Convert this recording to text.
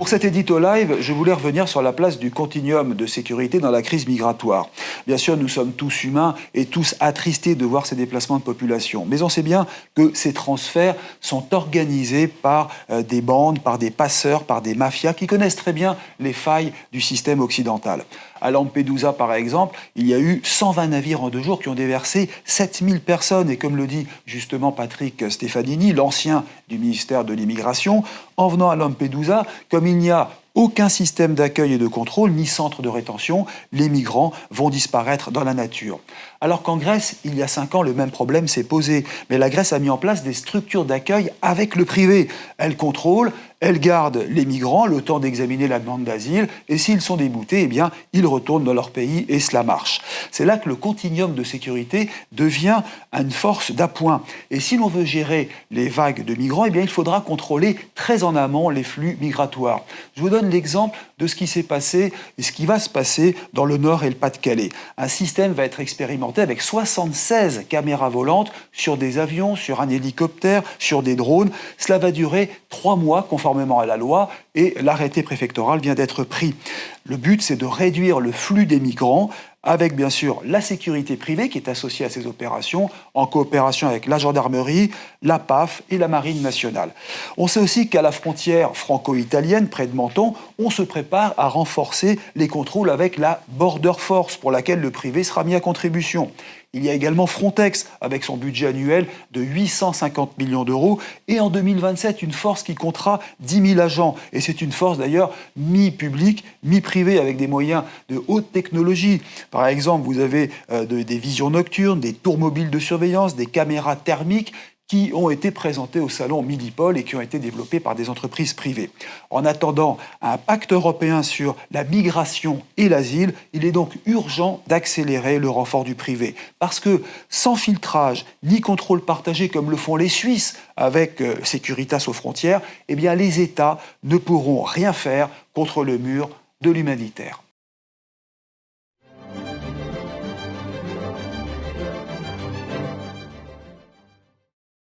Pour cet édito live, je voulais revenir sur la place du continuum de sécurité dans la crise migratoire. Bien sûr, nous sommes tous humains et tous attristés de voir ces déplacements de population. Mais on sait bien que ces transferts sont organisés par des bandes, par des passeurs, par des mafias qui connaissent très bien les failles du système occidental. À Lampedusa, par exemple, il y a eu 120 navires en 2 jours qui ont déversé 7000 personnes. Et comme le dit justement Patrick Stefanini, l'ancien du ministère de l'Immigration, en venant à Lampedusa, comme il n'y a aucun système d'accueil et de contrôle, ni centre de rétention, les migrants vont disparaître dans la nature. Alors qu'en Grèce, il y a 5 ans, le même problème s'est posé. Mais la Grèce a mis en place des structures d'accueil avec le privé. Elle contrôle, elle garde les migrants le temps d'examiner la demande d'asile, et s'ils sont déboutés, eh bien, ils retournent dans leur pays et cela marche. C'est là que le continuum de sécurité devient une force d'appoint. Et si l'on veut gérer les vagues de migrants, eh bien, il faudra contrôler très en amont les flux migratoires. Je vous donne l'exemple de ce qui s'est passé et ce qui va se passer dans le Nord et le Pas-de-Calais. Un système va être expérimenté avec 76 caméras volantes sur des avions, sur un hélicoptère, sur des drones. Cela va durer 3 mois conformément à la loi et l'arrêté préfectoral vient d'être pris. Le but, c'est de réduire le flux des migrants avec bien sûr la sécurité privée qui est associée à ces opérations, en coopération avec la gendarmerie, la PAF et la Marine nationale. On sait aussi qu'à la frontière franco-italienne, près de Menton, on se prépare à renforcer les contrôles avec la Border Force, pour laquelle le privé sera mis à contribution. Il y a également Frontex, avec son budget annuel de 850 millions d'euros, et en 2027, une force qui comptera 10 000 agents. Et c'est une force d'ailleurs mi-publique, mi-privée, avec des moyens de haute technologie. Par exemple, vous avez des visions nocturnes, des tours mobiles de surveillance, des caméras thermiques, qui ont été présentés au salon Milipol et qui ont été développés par des entreprises privées. En attendant un pacte européen sur la migration et l'asile, il est donc urgent d'accélérer le renfort du privé. Parce que sans filtrage ni contrôle partagé comme le font les Suisses avec Securitas aux frontières, eh bien les États ne pourront rien faire contre le mur de l'humanitaire.